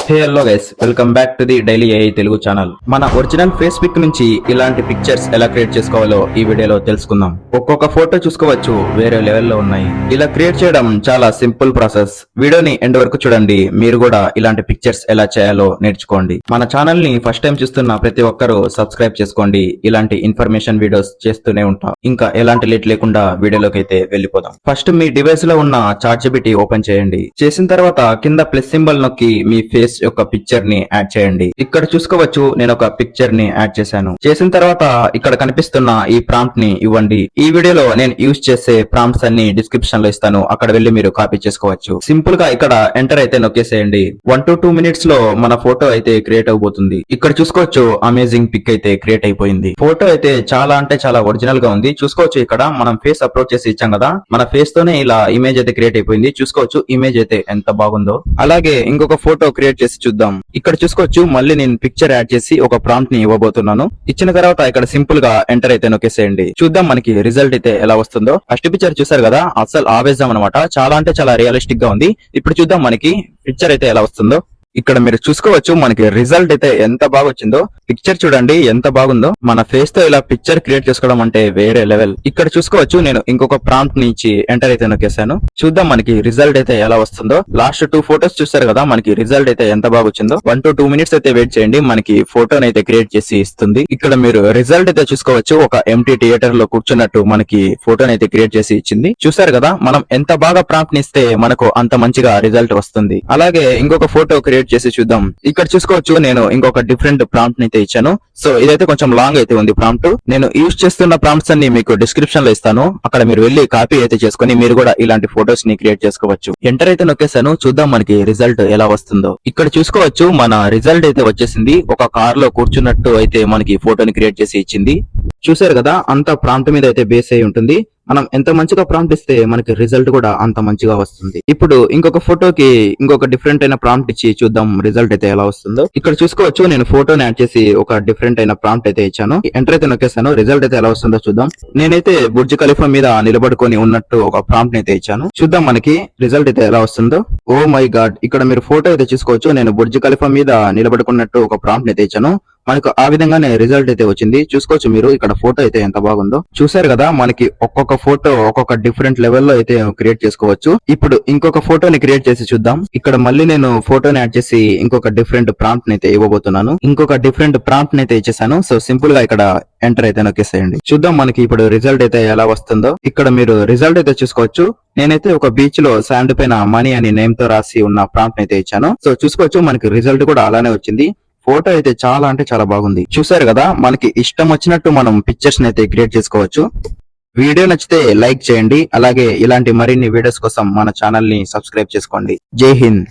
Hello guys, welcome back to the daily AI Telugu channel. మన original face pick నుంచి ఇలాంటి pictures ఎలా create చేసుకోవాలో ఈ వీడియోలో తెలుసుకుందాం. ఒక్కొక్క ఫోటో చూసుకోవచ్చు, వేరే లెవెల్లో ఉన్నాయి. ఇలా క్రియేట్ చేయడం చాలా సింపుల్ ప్రాసెస్. వీడియోని ఎండ్ వరకు చూడండి, మీరు కూడా ఇలాంటి పిక్చర్స్ ఎలా చేయాలో నేర్చుకోండి. మన ఛానల్ ని ఫస్ట్ టైం చూస్తున్న ప్రతి ఒక్కరూ సబ్స్క్రైబ్ చేసుకోండి. ఇలాంటి ఇన్ఫర్మేషన్ వీడియోస్ చేస్తూనే ఉంటాం. ఇంకా ఎలాంటి లేట్ లేకుండా వీడియోలోకి అయితే వెళ్ళిపోదాం. ఫస్ట్ మీ డివైస్ లో ఉన్న చాట్‌జిపిటి ఓపెన్ చేయండి. చేసిన తర్వాత కింద ప్లస్ సింబల్ నొక్కి మీ ఫేస్ యొక్క పిక్చర్ ని యాడ్ చేయండి. ఇక్కడ చూసుకోవచ్చు, నేను ఒక పిక్చర్ ని యాడ్ చేశాను. చేసిన తర్వాత ఇక్కడ కనిపిస్తున్న ఈ ప్రాంప్ట్ ని ఇవ్వండి. ఈ వీడియోలో నేను యూజ్ చేసే ప్రాంప్ట్స్ అన్ని డిస్క్రిప్షన్ లో ఇస్తాను, అక్కడ వెళ్ళి మీరు కాపీ చేసుకోవచ్చు. సింపుల్ గా ఇక్కడ ఎంటర్ అయితే నొక్కేసేయండి. 1 to 2 minutes లో మన ఫోటో అయితే క్రియేట్ అవబోతుంది. ఇక్కడ చూసుకోవచ్చు, అమేజింగ్ పిక్ అయితే క్రియేట్ అయిపోయింది. ఫోటో అయితే చాలా అంటే చాలా ఒరిజినల్ గా ఉంది. చూసుకోవచ్చు, ఇక్కడ మనం ఫేస్ అప్లోడ్ చేసి ఇచ్చాం కదా, మన ఫేస్ తోనే ఇలా ఇమేజ్ అయితే క్రియేట్ అయిపోయింది. చూసుకోవచ్చు ఇమేజ్ అయితే ఎంత బాగుందో. అలాగే ఇంకొక ఫోటో క్రియేట్ చేసి చూద్దాం. ఇక్కడ చూసుకోవచ్చు, మళ్ళీ నేను పిక్చర్ యాడ్ చేసి ఒక ప్రాంప్ట్ ని ఇవ్వబోతున్నాను. ఇచ్చిన తర్వాత ఇక్కడ సింపుల్ గా ఎంటర్ అయితే నొక్కేసేయండి. చూద్దాం మనకి రిజల్ట్ అయితే ఎలా వస్తుందో. ఫస్ట్ పిక్చర్ చూసారు కదా, అసలు ఆవేశం అనమాట. చాలా అంటే చాలా రియలిస్టిక్ గా ఉంది. ఇప్పుడు చూద్దాం మనకి పిక్చర్ అయితే ఎలా వస్తుందో. ఇక్కడ మీరు చూసుకోవచ్చు, మనకి రిజల్ట్ అయితే ఎంత బాగా వచ్చిందో. పిక్చర్ చూడండి ఎంత బాగుందో. మన ఫేస్ తో ఇలా పిక్చర్ క్రియేట్ చేసుకోవడం అంటే వేరే లెవెల్. ఇక్కడ చూసుకోవచ్చు, నేను ఇంకొక ప్రాంప్ట్ ని ఇచ్చి ఎంటర్ అయితే నొక్కేసాను. చూద్దాం మనకి రిజల్ట్ అయితే ఎలా వస్తుందో. లాస్ట్ 2 photos చూసారు కదా, మనకి రిజల్ట్ అయితే ఎంత బాగా వచ్చిందో. 1 to 2 minutes అయితే వెయిట్ చేయండి, మనకి ఫోటోని అయితే క్రియేట్ చేసి ఇస్తుంది. ఇక్కడ మీరు రిజల్ట్ అయితే చూసుకోవచ్చు, ఒక ఎంటీ థియేటర్ లో కూర్చున్నట్టు మనకి ఫోటోని అయితే క్రియేట్ చేసి ఇచ్చింది. చూసారు కదా, మనం ఎంత బాగా ప్రాంప్ట్ ని ఇస్తే మనకు అంత మంచిగా రిజల్ట్ వస్తుంది. అలాగే ఇంకొక ఫోటో క్రియేట్ చేసి చూద్దాం. ఇక్కడ చూసుకోవచ్చు, నేను ఇంకొక డిఫరెంట్ ప్రాంప్ట్ ని అయితే ఇచ్చాను. సో ఇదైతే కొంచెం లాంగ్ అయితే ఉంది ప్రాంప్ట్. నేను యూజ్ చేస్తున్న ప్రాంప్ట్స్ అన్ని మీకు డిస్క్రిప్షన్ లో ఇస్తాను, అక్కడ మీరు వెళ్ళి కాపీ అయితే చేసుకుని మీరు కూడా ఇలాంటి ఫోటోస్ ని క్రియేట్ చేసుకోవచ్చు. ఎంటర్ అయితే నొక్కేసాను. చూద్దాం మనకి రిజల్ట్ ఎలా వస్తుందో. ఇక్కడ చూసుకోవచ్చు, మన రిజల్ట్ అయితే వచ్చేసింది. ఒక కార్ లో కూర్చున్నట్టు అయితే మనకి ఫోటోని క్రియేట్ చేసి ఇచ్చింది. చూసారు కదా, అంత ప్రాంప్ట్ మీద అయితే బేస్ అయి ఉంటుంది. మనం ఎంత మంచిగా ప్రాంప్ట్ ఇస్తే మనకి రిజల్ట్ కూడా అంత మంచిగా వస్తుంది. ఇప్పుడు ఇంకొక ఫోటోకి ఇంకొక డిఫరెంట్ అయిన ప్రాంప్ట్ ఇచ్చి చూద్దాం రిజల్ట్ అయితే ఎలా వస్తుందో. ఇక్కడ చూసుకోవచ్చు, నేను ఫోటోని యాడ్ చేసి ఒక డిఫరెంట్ అయిన ప్రాంప్ట్ అయితే ఇచ్చాను. ఎంటర్ అయితే నొక్కేసాను. రిజల్ట్ అయితే ఎలా వస్తుందో చూద్దాం. నేనైతే బుర్జ్ ఖలీఫా మీద నిలబడుకొని ఉన్నట్టు ఒక ప్రాంప్ట్ అయితే ఇచ్చాను. చూద్దాం మనకి రిజల్ట్ అయితే ఎలా వస్తుందో. ఓ మై గాడ్, ఇక్కడ మీరు ఫోటో అయితే చూసుకోవచ్చు, నేను బుర్జ్ ఖలీఫా మీద నిలబడుకున్నట్టు ఒక ప్రాంప్ట్ అయితే ఇచ్చాను. మనకు ఆ విధంగానే రిజల్ట్ అయితే వచ్చింది. చూసుకోవచ్చు మీరు, ఇక్కడ ఫోటో అయితే ఎంత బాగుందో. చూసారు కదా, మనకి ఒక్కొక్క ఫోటో ఒక్కొక్క డిఫరెంట్ లెవెల్లో అయితే క్రియేట్ చేసుకోవచ్చు. ఇప్పుడు ఇంకొక ఫోటోని క్రియేట్ చేసి చూద్దాం. ఇక్కడ మళ్ళీ నేను ఫోటోని యాడ్ చేసి ఇంకొక డిఫరెంట్ ప్రాంప్ట్ అయితే ఇవ్వబోతున్నాను. ఇంకొక డిఫరెంట్ ప్రాంప్ట్ అయితే ఇచ్చేసాను. సో సింపుల్ గా ఇక్కడ ఎంటర్ అయితే నొక్కేసేయండి. చూద్దాం మనకి ఇప్పుడు రిజల్ట్ అయితే ఎలా వస్తుందో. ఇక్కడ మీరు రిజల్ట్ అయితే చూసుకోవచ్చు, నేనైతే ఒక బీచ్ లో శాండ్ పైన మనీ అని నేమ్ తో రాసి ఉన్న ప్రాంప్ట్ అయితే ఇచ్చాను. సో చూసుకోవచ్చు, మనకి రిజల్ట్ కూడా అలానే వచ్చింది. ఫోటో అయితే చాలా అంటే చాలా బాగుంది. చూసారు కదా, మనకి ఇష్టం వచ్చినట్టు మనం పిక్చర్స్ అయితే క్రియేట్ చేసుకోవచ్చు. వీడియో నచ్చితే లైక్ చేయండి. అలాగే ఇలాంటి మరిన్ని వీడియోస్ కోసం మన ఛానల్ ని సబ్స్క్రైబ్ చేసుకోండి. జై హింద్.